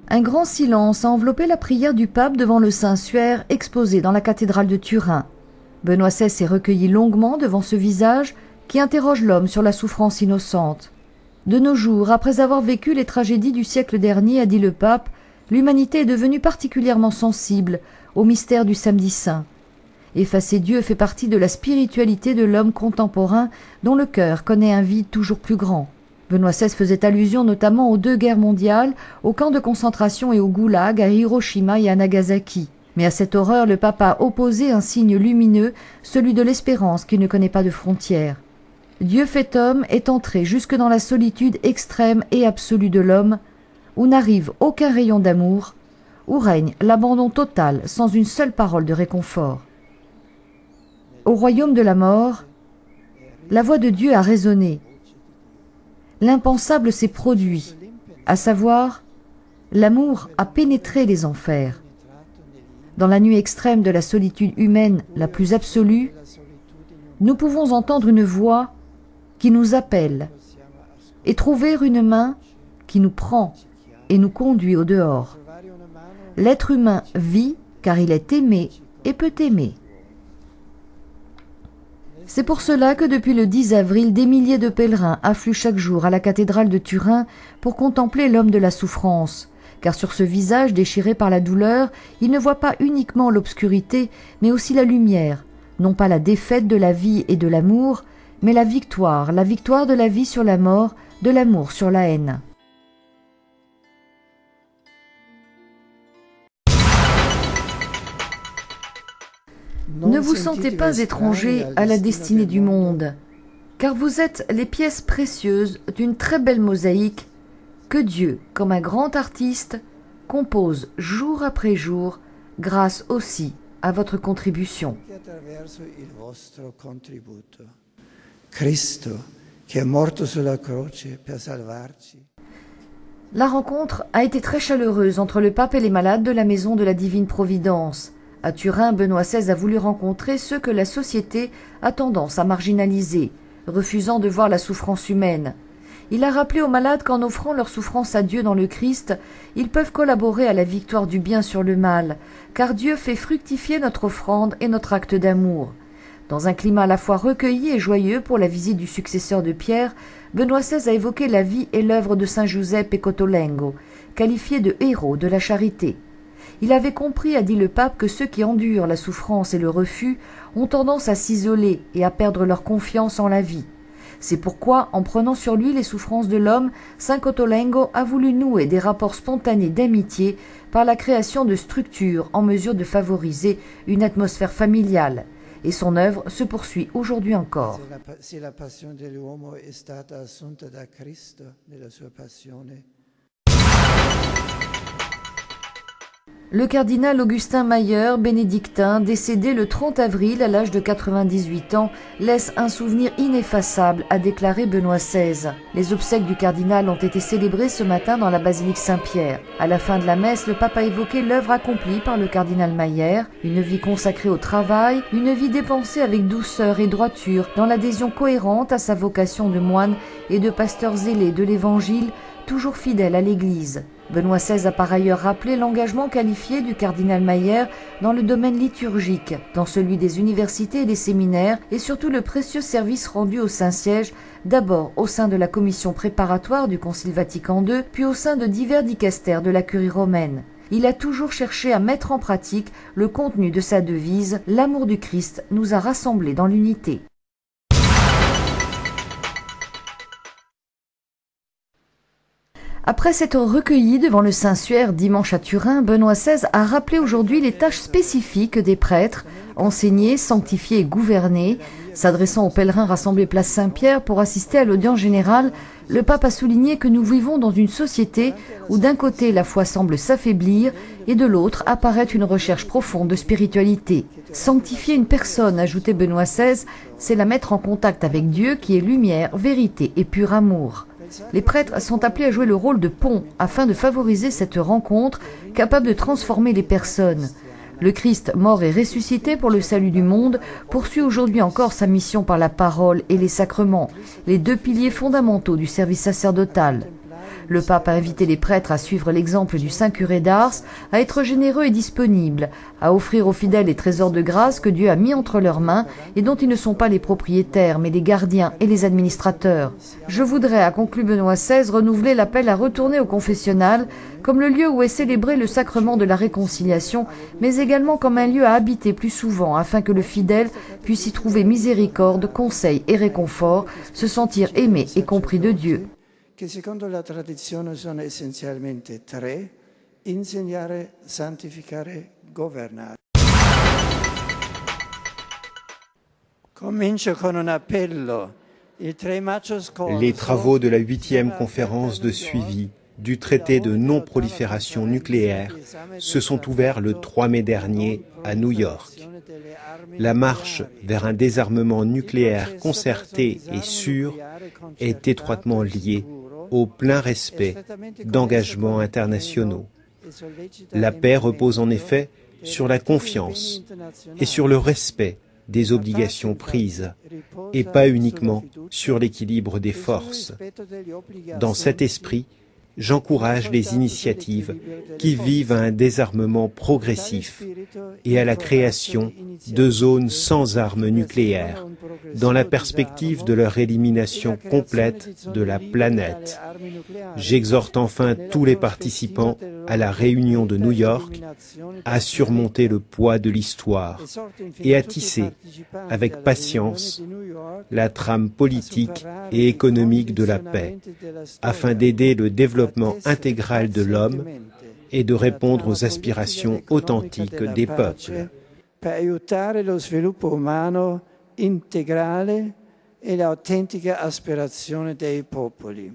Un grand silence a enveloppé la prière du pape devant le Saint-Suaire exposé dans la cathédrale de Turin. Benoît XVI s'est recueilli longuement devant ce visage qui interroge l'homme sur la souffrance innocente. De nos jours, après avoir vécu les tragédies du siècle dernier, a dit le pape, l'humanité est devenue particulièrement sensible au mystère du Samedi Saint. Effacer Dieu fait partie de la spiritualité de l'homme contemporain dont le cœur connaît un vide toujours plus grand. Benoît XVI faisait allusion notamment aux 2 guerres mondiales, aux camps de concentration et aux goulags à Hiroshima et à Nagasaki. Mais à cette horreur, le pape a opposé un signe lumineux, celui de l'espérance qui ne connaît pas de frontières. Dieu fait homme est entré jusque dans la solitude extrême et absolue de l'homme, où n'arrive aucun rayon d'amour, où règne l'abandon total sans une seule parole de réconfort. Au royaume de la mort, la voix de Dieu a résonné. L'impensable s'est produit, à savoir, l'amour a pénétré les enfers. Dans la nuit extrême de la solitude humaine la plus absolue, nous pouvons entendre une voix qui nous appelle et trouver une main qui nous prend et nous conduit au dehors. L'être humain vit car il est aimé et peut aimer. C'est pour cela que depuis le 10 avril, des milliers de pèlerins affluent chaque jour à la cathédrale de Turin pour contempler l'homme de la souffrance, car sur ce visage déchiré par la douleur, il ne voit pas uniquement l'obscurité, mais aussi la lumière, non pas la défaite de la vie et de l'amour, mais la victoire de la vie sur la mort, de l'amour sur la haine. Ne vous sentez pas étranger à la destinée du monde, car vous êtes les pièces précieuses d'une très belle mosaïque que Dieu, comme un grand artiste, compose jour après jour, grâce aussi à votre contribution. La rencontre a été très chaleureuse entre le pape et les malades de la Maison de la Divine Providence. À Turin, Benoît XVI a voulu rencontrer ceux que la société a tendance à marginaliser, refusant de voir la souffrance humaine. Il a rappelé aux malades qu'en offrant leur souffrance à Dieu dans le Christ, ils peuvent collaborer à la victoire du bien sur le mal, car Dieu fait fructifier notre offrande et notre acte d'amour. Dans un climat à la fois recueilli et joyeux pour la visite du successeur de Pierre, Benoît XVI a évoqué la vie et l'œuvre de Saint Giuseppe Cottolengo, qualifié de héros de la charité. Il avait compris, a dit le pape, que ceux qui endurent la souffrance et le refus ont tendance à s'isoler et à perdre leur confiance en la vie. C'est pourquoi, en prenant sur lui les souffrances de l'homme, Saint Cottolengo a voulu nouer des rapports spontanés d'amitié par la création de structures en mesure de favoriser une atmosphère familiale. Et son œuvre se poursuit aujourd'hui encore. Se la passione dell'uomo è stata assunta da Cristo nella sua passione. Le cardinal Augustin Mayer, bénédictin, décédé le 30 avril à l'âge de 98 ans, laisse un souvenir ineffaçable, a déclaré Benoît XVI. Les obsèques du cardinal ont été célébrées ce matin dans la basilique Saint-Pierre. À la fin de la messe, le pape a évoqué l'œuvre accomplie par le cardinal Mayer, une vie consacrée au travail, une vie dépensée avec douceur et droiture, dans l'adhésion cohérente à sa vocation de moine et de pasteur zélé de l'Évangile, toujours fidèle à l'Église. Benoît XVI a par ailleurs rappelé l'engagement qualifié du cardinal Mayer dans le domaine liturgique, dans celui des universités et des séminaires, et surtout le précieux service rendu au Saint-Siège, d'abord au sein de la commission préparatoire du Concile Vatican II, puis au sein de divers dicastères de la Curie romaine. Il a toujours cherché à mettre en pratique le contenu de sa devise « L'amour du Christ nous a rassemblés dans l'unité ». Après s'être recueilli devant le Saint-Suaire dimanche à Turin, Benoît XVI a rappelé aujourd'hui les tâches spécifiques des prêtres, enseigner, sanctifier et gouverner. S'adressant aux pèlerins rassemblés place Saint-Pierre pour assister à l'audience générale, le pape a souligné que nous vivons dans une société où d'un côté la foi semble s'affaiblir et de l'autre apparaît une recherche profonde de spiritualité. Sanctifier une personne, ajoutait Benoît XVI, c'est la mettre en contact avec Dieu qui est lumière, vérité et pur amour. Les prêtres sont appelés à jouer le rôle de pont afin de favoriser cette rencontre capable de transformer les personnes. Le Christ, mort et ressuscité pour le salut du monde, poursuit aujourd'hui encore sa mission par la parole et les sacrements, les deux piliers fondamentaux du service sacerdotal. Le pape a invité les prêtres à suivre l'exemple du saint curé d'Ars, à être généreux et disponibles, à offrir aux fidèles les trésors de grâce que Dieu a mis entre leurs mains et dont ils ne sont pas les propriétaires, mais les gardiens et les administrateurs. Je voudrais, a conclu Benoît XVI, renouveler l'appel à retourner au confessionnal comme le lieu où est célébré le sacrement de la réconciliation, mais également comme un lieu à habiter plus souvent, afin que le fidèle puisse y trouver miséricorde, conseil et réconfort, se sentir aimé et compris de Dieu. Che secondo la tradizione sono essenzialmente tre: insegnare, santificare, governare. Comincio con un appello. Les travaux de la 8e conférence de suivi du traité de non-prolifération nucléaire se sont ouverts le 3 mai dernier à New York. La marche vers un désarmement nucléaire concerté et sûr est étroitement liée au plein respect d'engagements internationaux. La paix repose en effet sur la confiance et sur le respect des obligations prises, et pas uniquement sur l'équilibre des forces. Dans cet esprit, j'encourage les initiatives qui visent à un désarmement progressif et à la création de zones sans armes nucléaires, dans la perspective de leur élimination complète de la planète. J'exhorte enfin tous les participants à la réunion de New York à surmonter le poids de l'histoire et à tisser, avec patience, la trame politique et économique de la paix, afin d'aider le développement intégral de l'homme et de répondre aux aspirations authentiques des peuples. Per aiutare lo sviluppo umano integrale e l'autentica aspirazione dei popoli.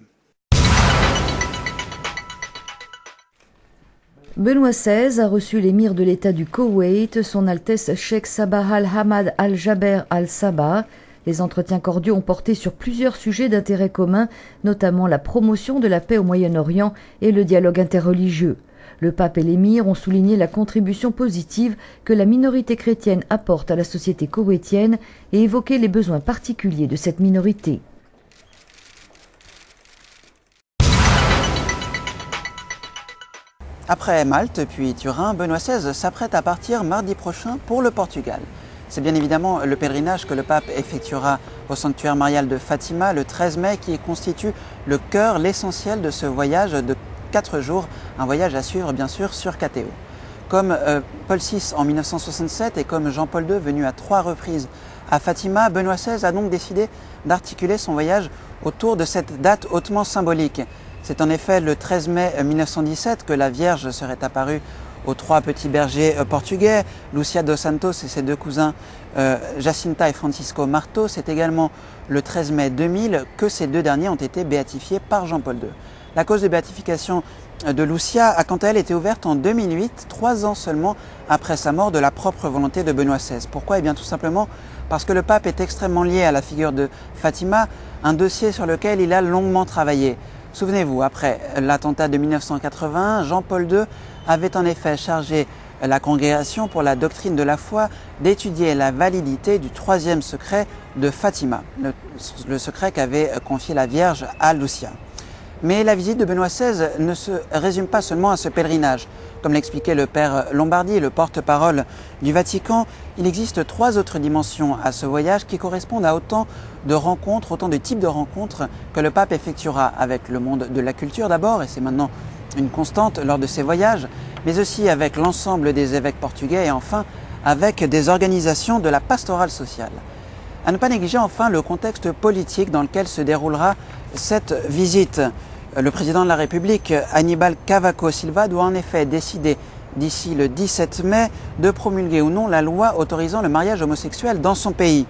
Benoît XVI a reçu l'émir de l'État du Koweït, son Altesse Cheikh Sabah al-Hamad al-Jaber al-Sabah. Les entretiens cordiaux ont porté sur plusieurs sujets d'intérêt commun, notamment la promotion de la paix au Moyen-Orient et le dialogue interreligieux. Le pape et l'émir ont souligné la contribution positive que la minorité chrétienne apporte à la société koweïtienne et évoqué les besoins particuliers de cette minorité. Après Malte, puis Turin, Benoît XVI s'apprête à partir mardi prochain pour le Portugal. C'est bien évidemment le pèlerinage que le pape effectuera au sanctuaire marial de Fatima le 13 mai qui constitue le cœur, l'essentiel de ce voyage de 4 jours, un voyage à suivre bien sûr sur KTO. Comme Paul VI en 1967 et comme Jean-Paul II venu à 3 reprises à Fatima, Benoît XVI a donc décidé d'articuler son voyage autour de cette date hautement symbolique. C'est en effet le 13 mai 1917 que la Vierge serait apparue aux 3 petits bergers portugais, Lucia dos Santos et ses 2 cousins Jacinta et Francisco Marto. C'est également le 13 mai 2000 que ces 2 derniers ont été béatifiés par Jean-Paul II. La cause de béatification de Lucia a quant à elle été ouverte en 2008, 3 ans seulement après sa mort de la propre volonté de Benoît XVI. Pourquoi ? Eh bien tout simplement parce que le pape est extrêmement lié à la figure de Fatima, un dossier sur lequel il a longuement travaillé. Souvenez-vous, après l'attentat de 1981, Jean-Paul II avait en effet chargé la Congrégation pour la doctrine de la foi d'étudier la validité du 3e secret de Fatima, le secret qu'avait confié la Vierge à Lucia. Mais la visite de Benoît XVI ne se résume pas seulement à ce pèlerinage. Comme l'expliquait le père Lombardi, le porte-parole du Vatican, il existe 3 autres dimensions à ce voyage qui correspondent à autant de rencontres, autant de types de rencontres que le pape effectuera avec le monde de la culture d'abord, et c'est maintenant une constante lors de ses voyages, mais aussi avec l'ensemble des évêques portugais et enfin avec des organisations de la pastorale sociale. À ne pas négliger enfin le contexte politique dans lequel se déroulera cette visite. Le président de la République, Aníbal Cavaco Silva, doit en effet décider d'ici le 17 mai de promulguer ou non la loi autorisant le mariage homosexuel dans son pays.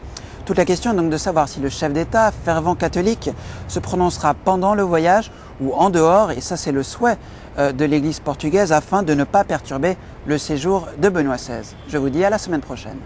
Toute la question est donc de savoir si le chef d'État, fervent catholique, se prononcera pendant le voyage ou en dehors, et ça c'est le souhait de l'Église portugaise afin de ne pas perturber le séjour de Benoît XVI. Je vous dis à la semaine prochaine.